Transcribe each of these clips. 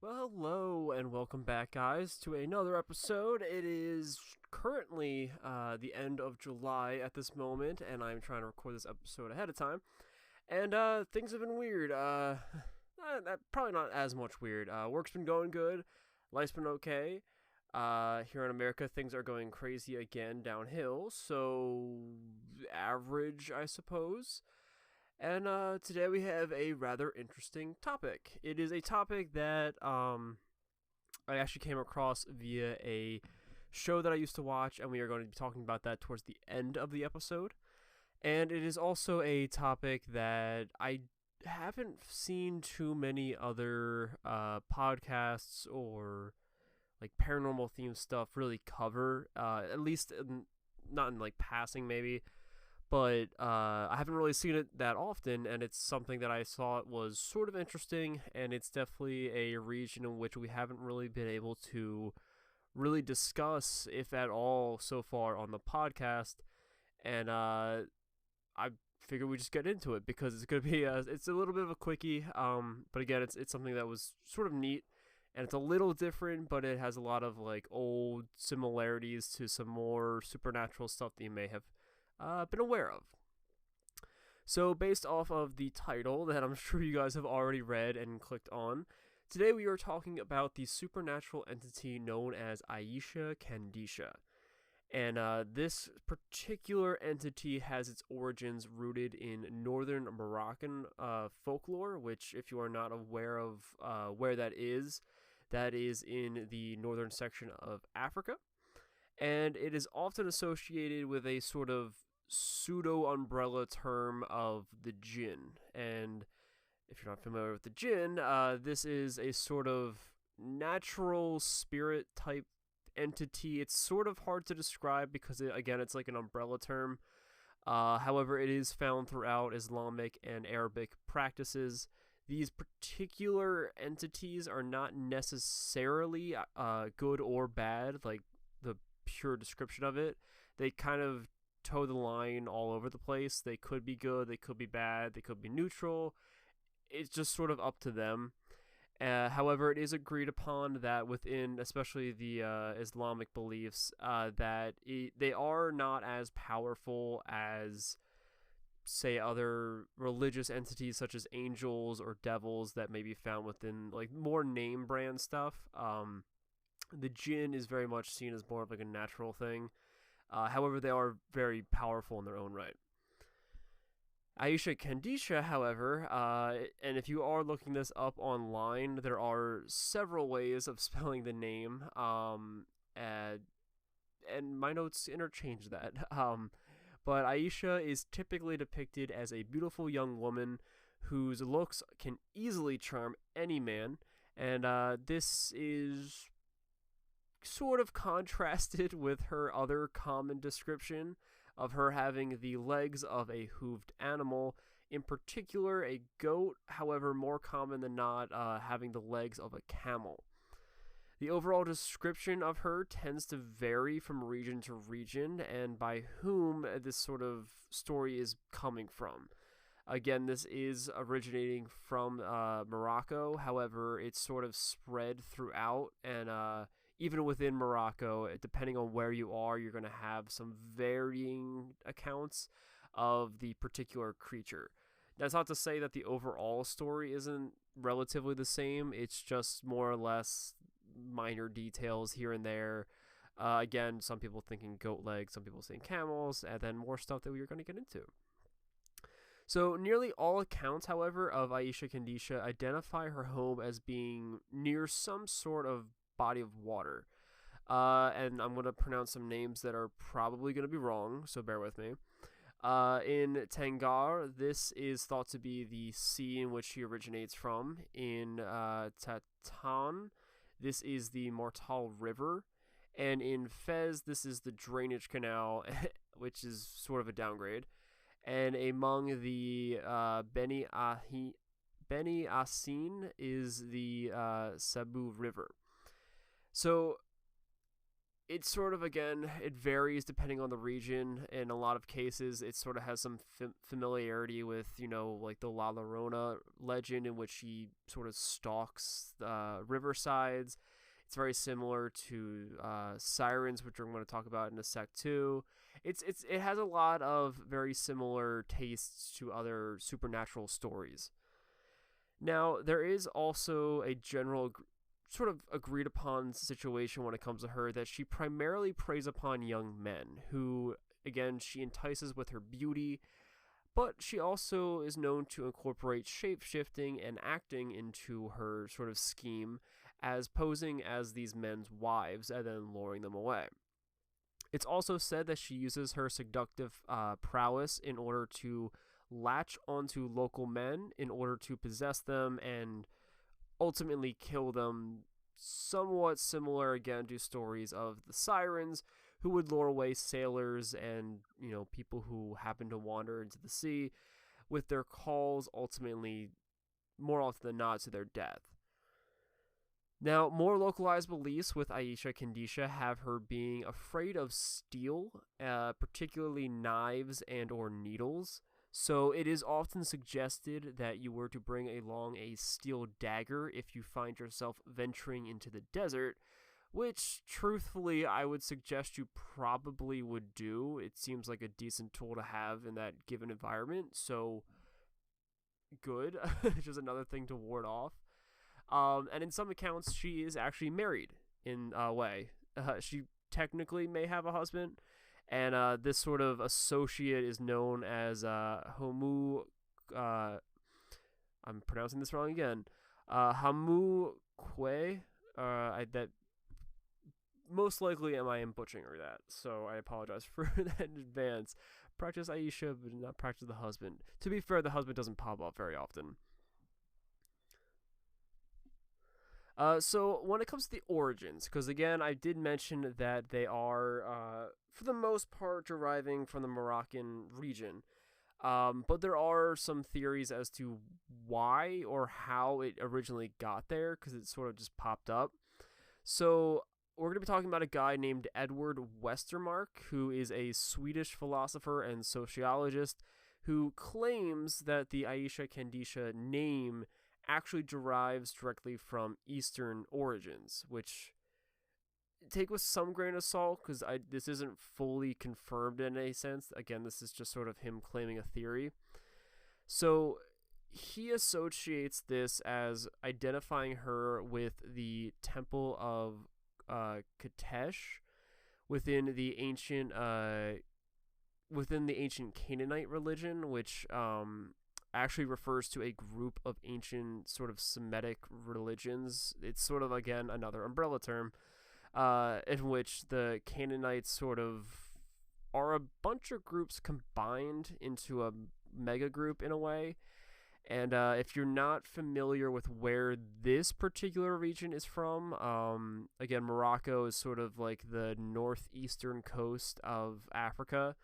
Well, hello and welcome back, guys, to another episode. It is currently the end of July at this moment, and I'm trying to record this episode ahead of time. And things have been weird. Probably not as much weird. Work's been going good, life's been okay. Here in America, things are going crazy again downhill, so average, I suppose. And today we have a rather interesting topic. It is a topic that I actually came across via a show that I used to watch, and we are going to be talking about that towards the end of the episode. And it is also a topic that I haven't seen too many other podcasts or like paranormal themed stuff really cover, at least not in like passing maybe, but I haven't really seen it that often, and it's something that I thought was sort of interesting, and it's definitely a region in which we haven't really been able to really discuss, if at all, so far on the podcast, and I figured we just get into it because it's gonna be it's a little bit of a quickie, but again, it's something that was sort of neat, and it's a little different, but it has a lot of like old similarities to some more supernatural stuff that you may have been aware of. So, based off of the title that I'm sure you guys have already read and clicked on, today we are talking about the supernatural entity known as Aicha Kandicha. And this particular entity has its origins rooted in northern Moroccan folklore, which, if you are not aware of where that is in the northern section of Africa. And it is often associated with a sort of pseudo umbrella term of the jinn. And if you're not familiar with the jinn, this is a sort of natural spirit type entity. It's sort of hard to describe because again, it's like an umbrella term. However, it is found throughout Islamic and Arabic practices. These particular entities are not necessarily good or bad, like the pure description of it. They kind of toe the line all over the place. They could be good, they could be bad, they could be neutral. It's just sort of up to them. However, it is agreed upon that within, especially the Islamic beliefs, that they are not as powerful as, say, other religious entities such as angels or devils that may be found within like more name brand stuff. The jinn is very much seen as more of like a natural thing. However, they are very powerful in their own right. Aicha Kandicha, however, and if you are looking this up online, there are several ways of spelling the name, and my notes interchange that. But Aicha is typically depicted as a beautiful young woman whose looks can easily charm any man, and this is sort of contrasted with her other common description of her having the legs of a hooved animal, in particular a goat, however more common than not having the legs of a camel. The overall description of her tends to vary from region to region and by whom this sort of story is coming from. Again, this is originating from Morocco, however, it's sort of spread throughout, and even within Morocco, depending on where you are, you're going to have some varying accounts of the particular creature. That's not to say that the overall story isn't relatively the same. It's just more or less minor details here and there. Again, some people thinking goat legs, some people saying camels, and then more stuff that we are going to get into. So nearly all accounts, however, of Aicha Kandicha identify her home as being near some sort of body of water. And I'm going to pronounce some names that are probably going to be wrong, so bear with me. In Tangar, this is thought to be the sea in which she originates from. In Tatan, this is the Mortal River. And in Fez, this is the drainage canal, which is sort of a downgrade. And among the Beni Asin is the Sabu River. So It sort of, again, it varies depending on the region. In a lot of cases, it sort of has some familiarity with, like the La Llorona legend, in which she sort of stalks riversides. It's very similar to sirens, which we're going to talk about in a sec too. It has a lot of very similar tastes to other supernatural stories. Now, there is also a general sort of agreed upon situation when it comes to her, that she primarily preys upon young men who, again, she entices with her beauty, but she also is known to incorporate shape-shifting and acting into her sort of scheme, as posing as these men's wives and then luring them away. It's also said that she uses her seductive prowess in order to latch onto local men in order to possess them and ultimately kill them, somewhat similar again to stories of the sirens, who would lure away sailors and people who happen to wander into the sea with their calls, ultimately more often than not to their death. Now, more localized beliefs with Aicha Kandicha have her being afraid of steel, particularly knives and or needles. So it is often suggested that you were to bring along a steel dagger if you find yourself venturing into the desert, which, truthfully, I would suggest you probably would do. It seems like a decent tool to have in that given environment, so good. Just another thing to ward off. And in some accounts, she is actually married in a way. She technically may have a husband, and this sort of associate is known as Homu. I'm pronouncing this wrong again. Hamu Kwe. That most likely I am butchering that, so I apologize for that in advance. Practice Aicha, but not practice the husband. To be fair, the husband doesn't pop up very often. So when it comes to the origins, because again, I did mention that they are, for the most part, deriving from the Moroccan region. But there are some theories as to why or how it originally got there, because it sort of just popped up. So we're going to be talking about a guy named Edward Westermark, who is a Swedish philosopher and sociologist who claims that the Aicha Kandicha name actually derives directly from Eastern origins, which take with some grain of salt, because this isn't fully confirmed in a sense. Again, this is just sort of him claiming a theory. So he associates this as identifying her with the Temple of Katesh within the ancient Canaanite religion, which actually refers to a group of ancient sort of Semitic religions. It's sort of, again, another umbrella term, in which the Canaanites sort of are a bunch of groups combined into a mega group in a way. And if you're not familiar with where this particular region is from, again, Morocco is sort of like the northeastern coast of Africa.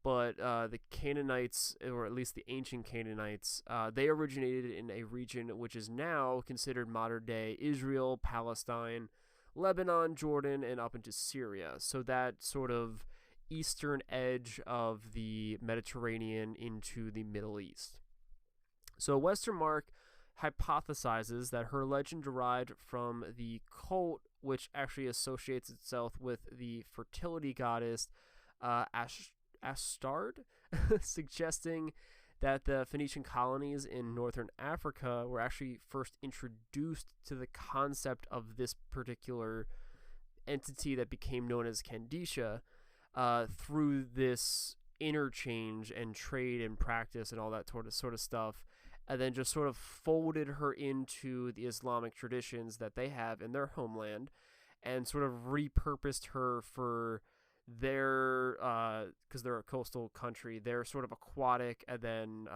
But the Canaanites, or at least the ancient Canaanites, they originated in a region which is now considered modern-day Israel, Palestine, Lebanon, Jordan, and up into Syria. So that sort of eastern edge of the Mediterranean into the Middle East. So Westermark hypothesizes that her legend derived from the cult, which actually associates itself with the fertility goddess Astarte, suggesting that the Phoenician colonies in northern Africa were actually first introduced to the concept of this particular entity that became known as Kandicha through this interchange and trade and practice and all that sort of stuff, and then just sort of folded her into the Islamic traditions that they have in their homeland, and sort of repurposed her for their, because they're a coastal country, their sort of aquatic and then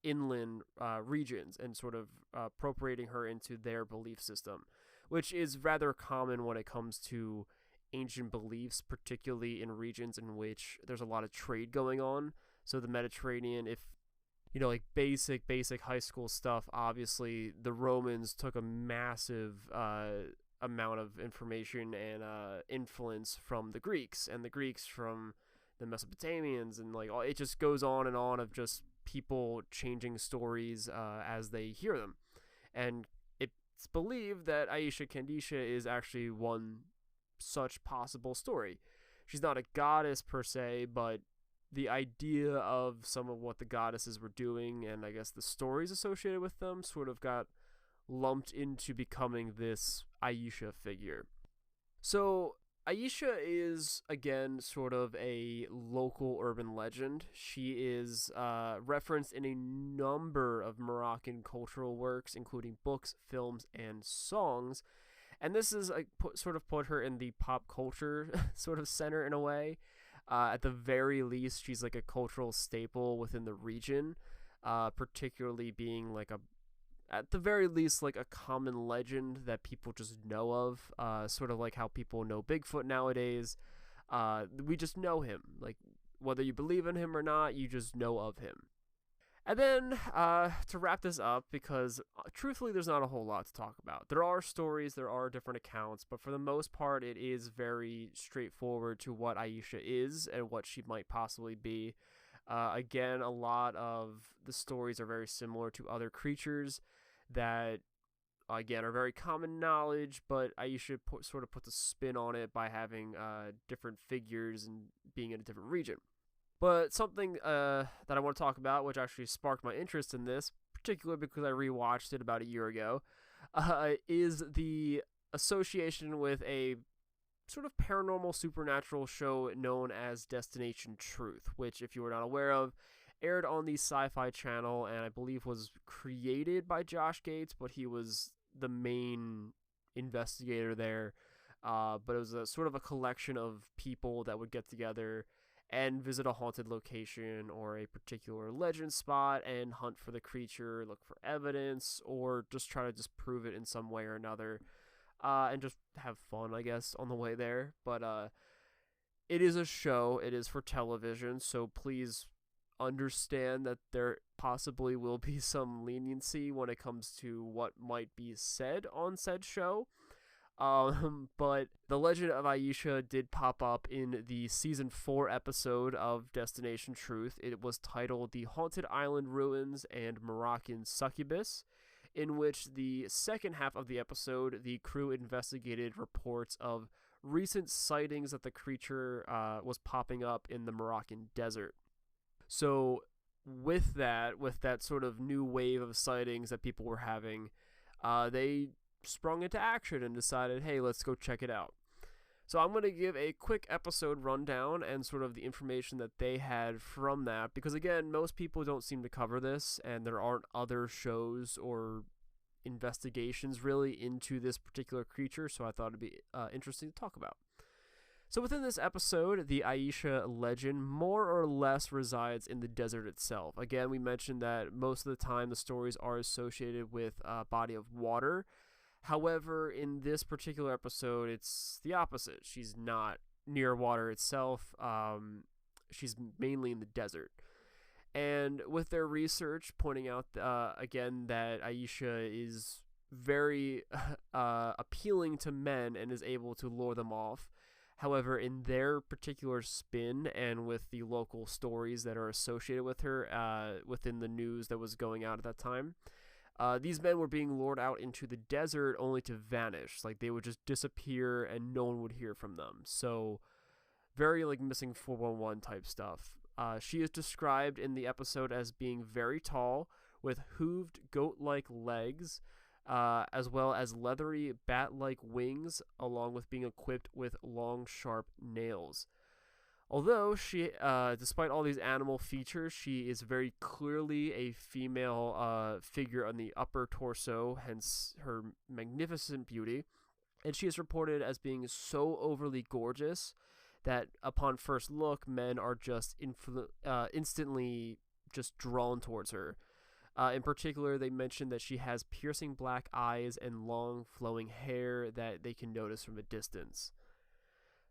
inland regions, and sort of appropriating her into their belief system, which is rather common when it comes to ancient beliefs, particularly in regions in which there's a lot of trade going on. So the Mediterranean, if like basic high school stuff, obviously the Romans took a massive amount of information and influence from the Greeks, and the Greeks from the Mesopotamians, and like it just goes on and on of just people changing stories as they hear them. And it's believed that Aicha Kandicha is actually one such possible story. She's not a goddess per se, but the idea of some of what the goddesses were doing, and I guess the stories associated with them, sort of got lumped into becoming this Aicha figure. So Aicha is, again, sort of a local urban legend. She is referenced in a number of Moroccan cultural works, including books, films, and songs. And this is sort of put her in the pop culture sort of center in a way. At the very least, she's like a cultural staple within the region, particularly being like at the very least, like a common legend that people just know of, sort of like how people know Bigfoot nowadays. We just know him. Like, whether you believe in him or not, you just know of him. And then, to wrap this up, because truthfully, there's not a whole lot to talk about. There are stories, there are different accounts, but for the most part, it is very straightforward to what Aicha is and what she might possibly be. Again, a lot of the stories are very similar to other creatures that, again, are very common knowledge, but Aicha sort of puts a spin on it by having different figures and being in a different region. But something that I want to talk about, which actually sparked my interest in this, particularly because I rewatched it about a year ago, is the association with a sort of paranormal supernatural show known as Destination Truth, which, if you were not aware of, aired on the Sci-Fi Channel and I believe was created by Josh Gates, but he was the main investigator there. But it was a sort of a collection of people that would get together and visit a haunted location or a particular legend spot and hunt for the creature, look for evidence, or just try to disprove it in some way or another, and just have fun, I guess, on the way there. But it is a show, it is for television, so please understand that there possibly will be some leniency when it comes to what might be said on said show. But the legend of Aicha did pop up in the season 4 episode of Destination Truth. It was titled The Haunted Island Ruins and Moroccan Succubus, in which the second half of the episode, the crew investigated reports of recent sightings that the creature was popping up in the Moroccan desert. So with that sort of new wave of sightings that people were having, they sprung into action and decided, hey, let's go check it out. So I'm going to give a quick episode rundown and sort of the information that they had from that, because again, most people don't seem to cover this, and there aren't other shows or investigations really into this particular creature, so I thought it'd be interesting to talk about. So within this episode, the Aicha legend more or less resides in the desert itself. Again, we mentioned that most of the time the stories are associated with a body of water. However, in this particular episode, it's the opposite. She's not near water itself. She's mainly in the desert. And with their research pointing out, again, that Aicha is very appealing to men and is able to lure them off. However, in their particular spin and with the local stories that are associated with her within the news that was going out at that time, these men were being lured out into the desert only to vanish. Like, they would just disappear and no one would hear from them. So, very, like, missing 411 type stuff. She is described in the episode as being very tall, with hooved goat-like legs, as well as leathery bat-like wings, along with being equipped with long, sharp nails. Although she, despite all these animal features, she is very clearly a female figure on the upper torso, hence her magnificent beauty. And she is reported as being so overly gorgeous that upon first look, men are just instantly just drawn towards her. In particular, they mentioned that she has piercing black eyes and long flowing hair that they can notice from a distance.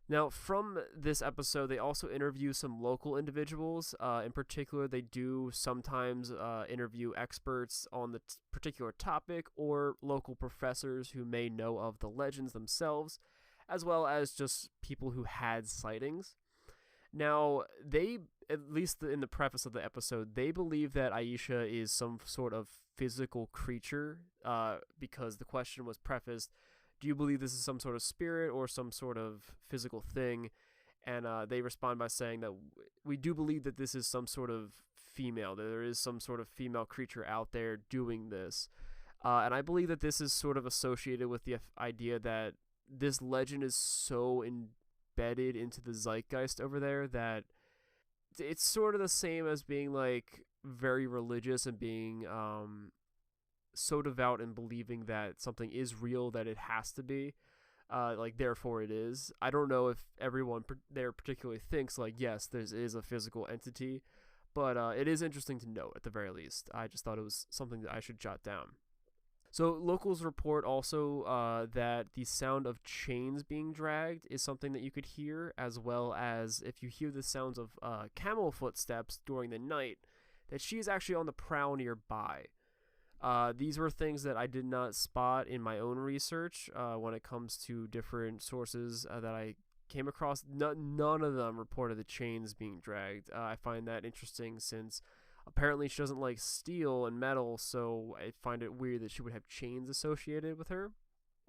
Now, from this episode, they also interview some local individuals. In particular, they do sometimes interview experts on the particular topic or local professors who may know of the legends themselves, as well as just people who had sightings. Now, they, at least in the preface of the episode, they believe that Aicha is some sort of physical creature, because the question was prefaced, do you believe this is some sort of spirit or some sort of physical thing? And they respond by saying that we do believe that this is some sort of female, that there is some sort of female creature out there doing this. And I believe that this is sort of associated with the idea that this legend is so embedded into the zeitgeist over there that it's sort of the same as being like very religious and being so devout in believing that something is real, that it has to be, like therefore it is. I don't know if everyone there particularly thinks like, yes, there is a physical entity, but it is interesting to note at the very least. I just thought it was something that I should jot down. So locals report also that the sound of chains being dragged is something that you could hear, as well as if you hear the sounds of camel footsteps during the night, that she is actually on the prowl nearby. These were things that I did not spot in my own research when it comes to different sources that I came across. None of them reported the chains being dragged. I find that interesting since apparently she doesn't like steel and metal, so I find it weird that she would have chains associated with her.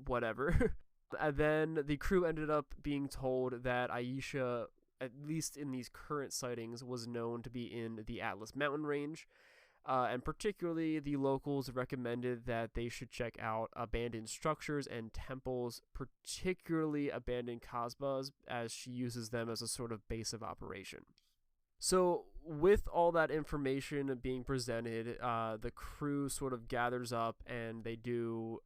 Whatever. And then the crew ended up being told that Aicha, at least in these current sightings, was known to be in the Atlas mountain range. And particularly the locals recommended that they should check out abandoned structures and temples, particularly abandoned Kasbahs, as she uses them as a sort of base of operation. So with all that information being presented, the crew sort of gathers up and they do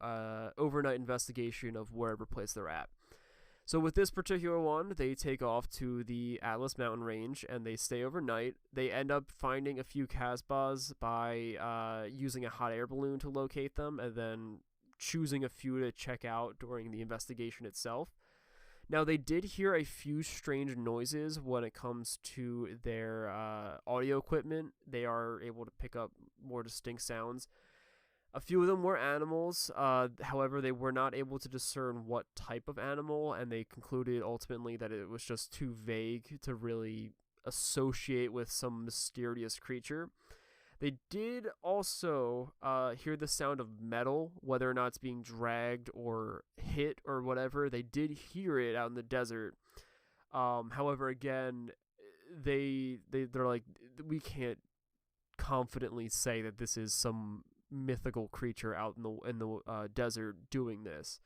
overnight investigation of wherever place they're at. So with this particular one, they take off to the Atlas mountain range and they stay overnight. They end up finding a few Kasbahs by using a hot air balloon to locate them, and then choosing a few to check out during the investigation itself. Now, they did hear a few strange noises when it comes to their audio equipment. They are able to pick up more distinct sounds. A few of them were animals, however, they were not able to discern what type of animal, and they concluded ultimately that it was just too vague to really associate with some mysterious creature. They did also hear the sound of metal, whether or not it's being dragged or hit or whatever. They did hear it out in the desert. However, again, they're like, we can't confidently say that this is some mythical creature out in the desert doing this.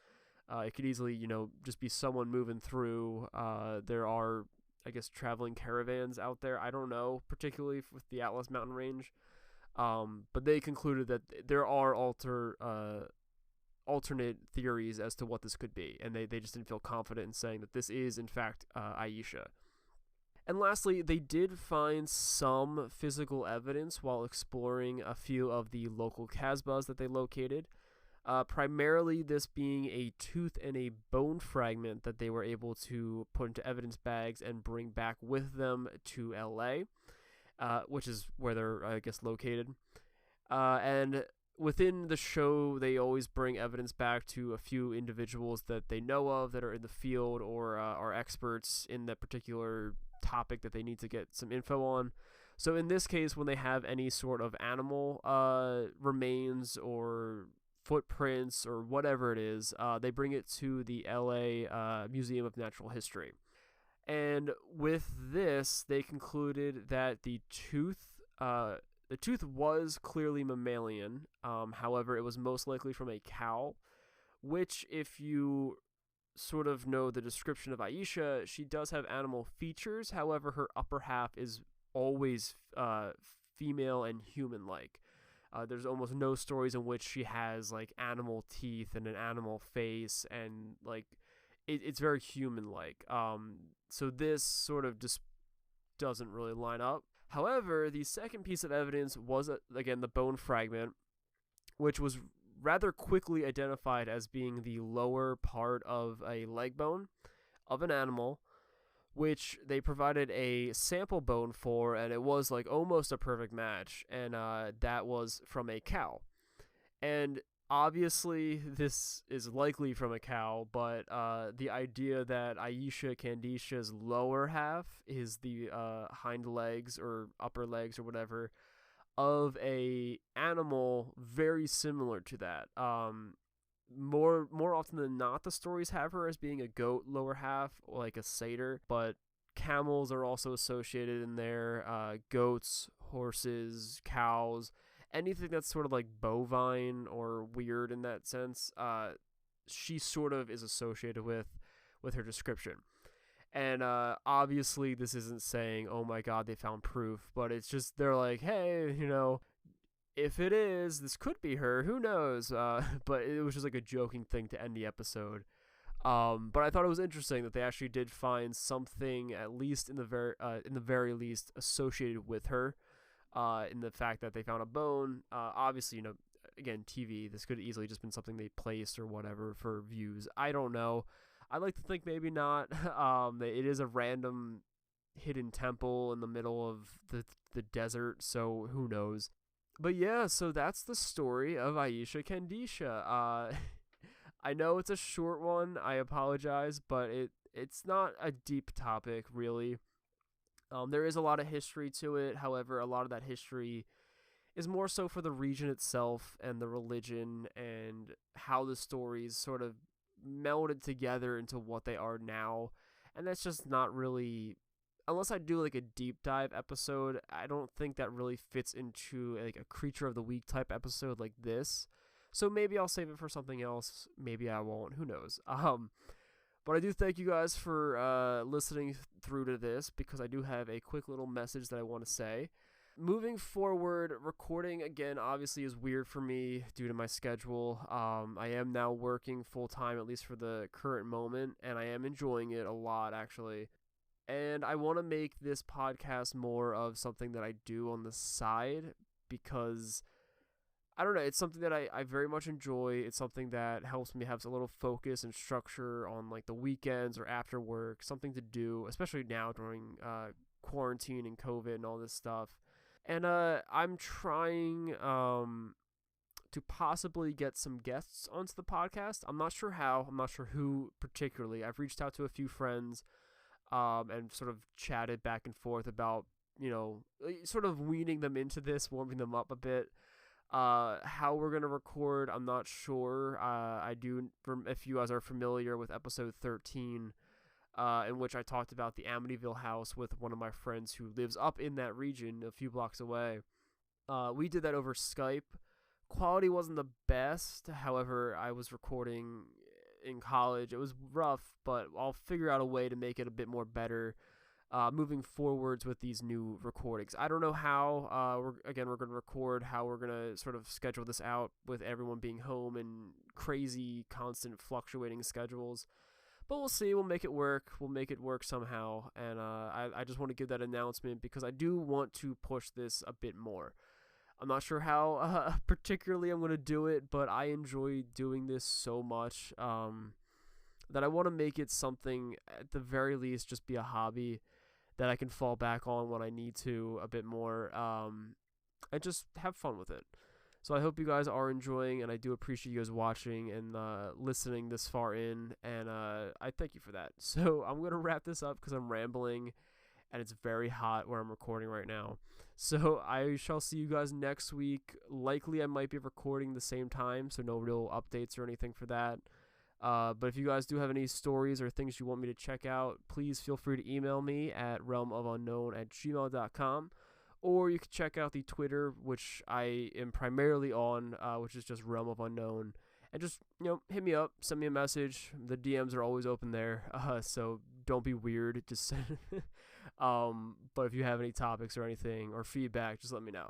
It could easily, just be someone moving through. There are, I guess, traveling caravans out there. I don't know, particularly with the Atlas mountain range. But they concluded that there are alternate theories as to what this could be, and they just didn't feel confident in saying that this is, in fact, Aicha. And lastly, they did find some physical evidence while exploring a few of the local Kasbahs that they located. Primarily this being a tooth and a bone fragment that they were able to put into evidence bags and bring back with them to LA, which is where they're, I guess, located. And within the show, they always bring evidence back to a few individuals that they know of that are in the field or are experts in that particular topic that they need to get some info on. So in this case, when they have any sort of animal remains or footprints or whatever it is, they bring it to the LA Museum of Natural History. And with this, they concluded that the tooth was clearly mammalian. However, it was most likely from a cow, which, if you sort of know the description of Aicha, she does have animal features. However, her upper half is always female and human-like. There's almost no stories in which she has like animal teeth and an animal face, and like it's very human-like. So this sort of just doesn't really line up. However, the second piece of evidence was, again, the bone fragment, which was rather quickly identified as being the lower part of a leg bone of an animal. which they provided a sample bone for, and it was like almost a perfect match, and that was from a cow. And obviously, this is likely from a cow, but the idea that Aicha Kandicha's lower half is the hind legs or upper legs or whatever of a animal very similar to that. More often than not, the stories have her as being a goat lower half, like a satyr, but camels are also associated in there. Goats, horses, cows, anything that's sort of like bovine or weird in that sense. She sort of is associated with her description. And obviously, this isn't saying, "Oh my God, they found proof," but it's just they're like, "Hey, if it is, this could be her. Who knows?" But it was just like a joking thing to end the episode. But I thought it was interesting that they actually did find something, at least in the very least, associated with her. In the fact that they found a bone. Obviously, again, TV. This could have easily just been something they placed or whatever for views. I don't know. I like to think maybe not. It is a random hidden temple in the middle of the desert, so who knows. But yeah, so that's the story of Aicha Kandicha. I know it's a short one. I apologize, but it's not a deep topic, really. There is a lot of history to it. However, a lot of that history is more so for the region itself and the religion and how the stories sort of melded together into what they are now. And that's just not really, unless I do like a deep dive episode, I don't think that really fits into like a creature of the week type episode like this. So maybe I'll save it for something else. Maybe I won't. Who knows? But I do thank you guys for listening through to this, because I do have a quick little message that I want to say. Moving forward, recording again obviously is weird for me due to my schedule. I am now working full-time, at least for the current moment, and I am enjoying it a lot, actually. And I want to make this podcast more of something that I do on the side, because I don't know, it's something that I very much enjoy. It's something that helps me have a little focus and structure on like the weekends or after work, something to do, especially now during quarantine and COVID and all this stuff. And I'm trying to possibly get some guests onto the podcast. I'm not sure how. I'm not sure who particularly. I've reached out to a few friends and sort of chatted back and forth about, sort of weaning them into this, warming them up a bit. How we're going to record, I'm not sure. I do, if you guys are familiar with episode 13, in which I talked about the Amityville house with one of my friends who lives up in that region a few blocks away. We did that over Skype. Quality wasn't the best. However, I was recording in college. It was rough, but I'll figure out a way to make it a bit more better moving forwards with these new recordings. I don't know how. We're going to record, how we're going to sort of schedule this out with everyone being home and crazy, constant, fluctuating schedules. But we'll see. We'll make it work. We'll make it work somehow. And I just want to give that announcement because I do want to push this a bit more. I'm not sure how particularly I'm going to do it, but I enjoy doing this so much that I want to make it something, at the very least, just be a hobby that I can fall back on when I need to a bit more and just have fun with it. So I hope you guys are enjoying, and I do appreciate you guys watching and listening this far in, and I thank you for that. So I'm going to wrap this up because I'm rambling, and it's very hot where I'm recording right now. So I shall see you guys next week. Likely I might be recording the same time, so no real updates or anything for that. But if you guys do have any stories or things you want me to check out, please feel free to email me at realmofunknown@gmail.com. Or you can check out the Twitter, which I am primarily on, which is just Realm of Unknown. And just, hit me up, send me a message. The DMs are always open there, so don't be weird. Just but if you have any topics or anything or feedback, just let me know.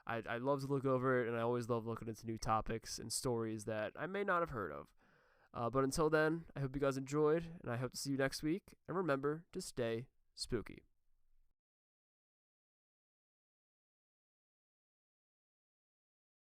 I love to look over it, and I always love looking into new topics and stories that I may not have heard of. But until then, I hope you guys enjoyed, and I hope to see you next week. And remember to stay spooky.